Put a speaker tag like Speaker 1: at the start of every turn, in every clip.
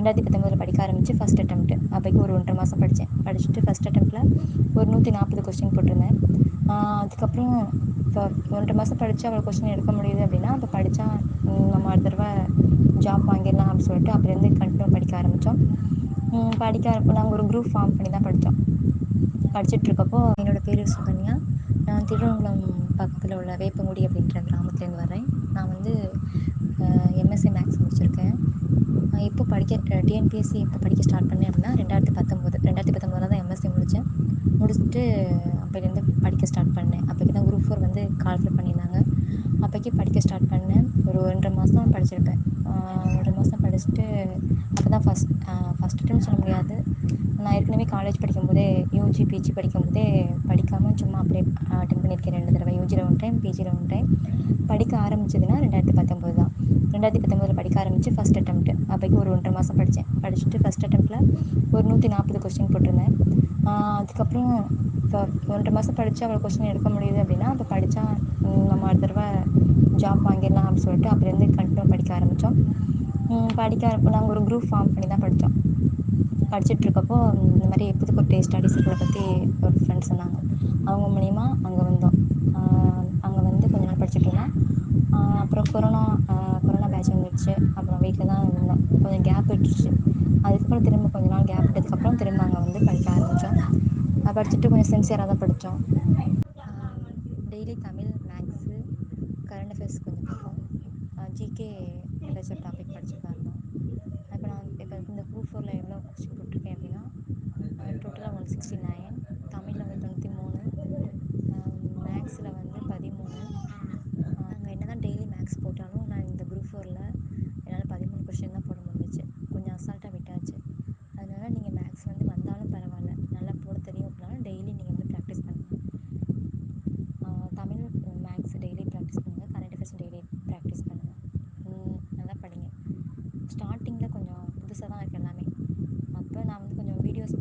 Speaker 1: 2019 படிக்க ஆரம்பித்து first attempt. அப்போக்கு ஒரு 1.5 மாதம் படித்தேன். படிச்சுட்டு ஃபஸ்ட் அட்டெம்ப்டில் ஒரு 140 கொஸ்டின் போட்டிருந்தேன். அதுக்கப்புறம் இப்போ 1.5 மாதம் படித்து அவ்வளோ கொஸ்டின் எடுக்க முடியுது அப்படின்னா அப்போ படித்தா நம்ம அடுத்த தடவை ஜாப் வாங்கிடலாம் அப்படின்னு சொல்லிட்டு அப்போலேருந்து கண்டினியூ படிக்க ஆரம்பித்தோம். நாங்கள் ஒரு குரூப் ஃபார்ம் பண்ணி தான் படித்தோம். படிச்சுட்ருக்கப்போ என்னோடய பேர் சுகன்யா. நான் திருவனந்தபுரம் பக்கத்தில் உள்ள வேப்பங்குடி அப்படின்ற கிராமத்துலேருந்து வரேன். நான் வந்து எம்எஸ்சி மேக்ஸ் முடிச்சிருக்கேன். எப்போ டிஎன்பிஎஸ்சி எப்போ படிக்க ஸ்டார்ட் பண்ணேன் அப்படின்னா 2019 தான் எம்எஸ்சி முடித்தேன். முடிச்சுட்டு அப்போலேருந்து படிக்க ஸ்டார்ட் பண்ணேன். அப்போக்கி தான் குரூப் 4 வந்து கால்ஃபர் பண்ணியிருந்தாங்க. அப்போக்கி படிக்க ஸ்டார்ட் பண்ணேன். ஒரு 2.5 மாதம் படிச்சிருப்பேன். 2 மாதம் படிச்சுட்டு அப்போ தான் ஃபஸ்ட் அட்டெம்ப்ட் சொல்ல முடியாது. நான் ஏற்கனவே காலேஜ் படிக்கும்போதே யூஜி பிஜி படிக்கும்போதே படிக்காமல் சும்மா அப்படியே அட்டெம்ப்ட் பண்ணியிருக்கேன் 2 தடவை. யூஜியில் 1 டைம், பிஜியில் 1 டைம். படிக்க ஆரம்பிச்சதுன்னா 2019 தான். 2019 படிக்க ஆரம்பித்து ஃபஸ்ட் அட்டெம்ப்ட். அப்போக்கு ஒரு 1.5 மாதம் படித்தேன். படிச்சுட்டு ஃபஸ்ட் அட்டெம்ப்டில் ஒரு 140 கொஸ்டின் போட்டிருந்தேன். அதுக்கப்புறம் இப்போ 1.5 மாதம் படித்து அவ்வளோ கொஸ்டின் எடுக்க முடியுது அப்படின்னா அப்போ படித்தா நம்ம அடுத்த தடவை ஜாப் வாங்கிடலாம் அப்படின்னு சொல்லிட்டு அப்போலேருந்து கண்டினியூ படிக்க ஆரம்பித்தோம். நாங்கள் ஒரு குரூப் ஃபார்ம் பண்ணி தான் படித்தோம். படிச்சுட்ருக்கப்போ இந்த மாதிரி புதுக்கோட்டை ஸ்டடி சர்க்கிளை பற்றி ஒரு ஃப்ரெண்ட்ஸ் சொன்னாங்க. அவங்க மூலிமா அங்கே வந்தோம். அங்கே வந்து கொஞ்ச நாள் படிச்சுட்ருந்தோம். அப்புறம் கொரோனா பேட்ச் வந்துடுச்சு. அப்புறம் வீட்டில் தான் இருந்தோம். கொஞ்சம் கேப் விட்டுருச்சு. அதுக்கப்புறம் திரும்ப கொஞ்ச நாள் கேப் விட்டதுக்கப்புறம் திரும்ப அங்கே வந்து படிக்க ஆரம்பித்தோம். படிச்சுட்டு கொஞ்சம் சின்சியராக தான் படித்தோம். Daily Tamil, maths, current affairs கொஞ்சம் பார்ப்போம். ஜிகே ஏதாச்சும் டாபிக் படிச்சுட்டு தான் இருந்தோம். இப்போ இந்த குரூப் 4ல் எவ்வளோ கொஸ்டின் போட்டிருக்கேன் அப்படின்னா டோட்டலாக 169, தமிழில் வந்து 93, மேக்ஸில் வந்து 13. நாங்கள் என்ன தான் டெய்லி மேக்ஸ் போட்டாலும் நான் இந்த குரூப் 4ல் என்னால் 13 கொஸ்டின் தான் போட முடிஞ்சிச்சு. கொஞ்சம் அசால்ட்டாக விட்டாச்சு. அதனால் நீங்கள் மேக்ஸ் வந்து வந்தாலும் பரவாயில்ல, நல்லா போட தெரியும் அப்படின்னாலும் டெய்லி நீங்கள் வந்து ப்ராக்டிஸ் பண்ணுங்கள். தமிழ், மேக்ஸ் டெய்லி ப்ராக்டிஸ் பண்ணுங்கள். கரண்ட் அஃபேர்ஸ் டெய்லி ப்ராக்டிஸ் பண்ணுங்கள். நல்லா படிங்க. ஸ்டார்டிங்கில் கொஞ்சம் புதுசாக தான் இருக்குது எல்லாமே. அப்போ நான் வந்து கொஞ்சம் வீடியோஸ்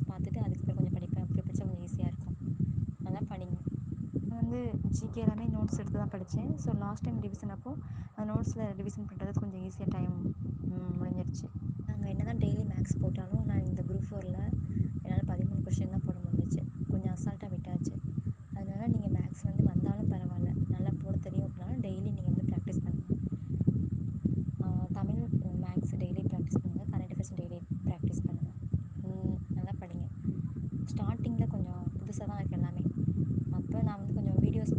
Speaker 1: பார்த்துட்டு அதுக்கப்புறம் கொஞ்சம் படிப்பேன். அப்படி படித்தா கொஞ்சம் ஈஸியாக இருக்கும். நல்லா படிங்க. நான் வந்து ஜிகே எல்லாமே நோட்ஸ் எடுத்து தான் படித்தேன். ஸோ லாஸ்ட் டைம் ரிவிஷன் அப்போது நோட்ஸில் ரிவிஷன் பண்ணுறது கொஞ்சம் ஈஸியாக டைம் முடிஞ்சிருச்சு. நாங்கள் என்ன தான் டெய்லி மேக்ஸ் போட்டாலும் நான் இந்த குரூப் 4ல் என்னால் 13 கொஸ்டின் தான் போட முடிஞ்சிச்சு. கொஞ்சம் அசால்ட்டாக விட்டாச்சு. அதனால் நீங்கள் மேக்ஸ் வந்து வந்தாலும் பரவாயில்ல, நல்லா போட தெரியும் அப்படின்னாலும் டெய்லி நீங்கள் வந்து ப்ராக்டிஸ் பண்ணுங்கள். தமிழ், மேக்ஸ் டெய்லி ப்ராக்டிஸ் பண்ணுங்கள். கரண்ட் அஃபேர்ஸ் டெய்லி ப்ராக்டிஸ் பண்ணுங்கள். நல்லா படிங்க. ஸ்டார்டிங்கில் கொஞ்சம் புதுசாக தான் இருக்குது எல்லாமே. அப்போ நான் வந்து கொஞ்சம் வீடியோஸ்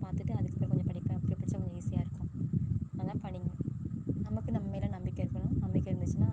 Speaker 1: பார்த்துட்டு அதுக்கப்புறம் கொஞ்சம் படிப்பேன். அப்படி படித்தா கொஞ்சம் ஈஸியாக இருக்கும். நல்லா படிங்க. நமக்கு நம்ம மேலே நம்பிக்கை இருக்கணும். நம்பிக்கை இருந்துச்சுன்னா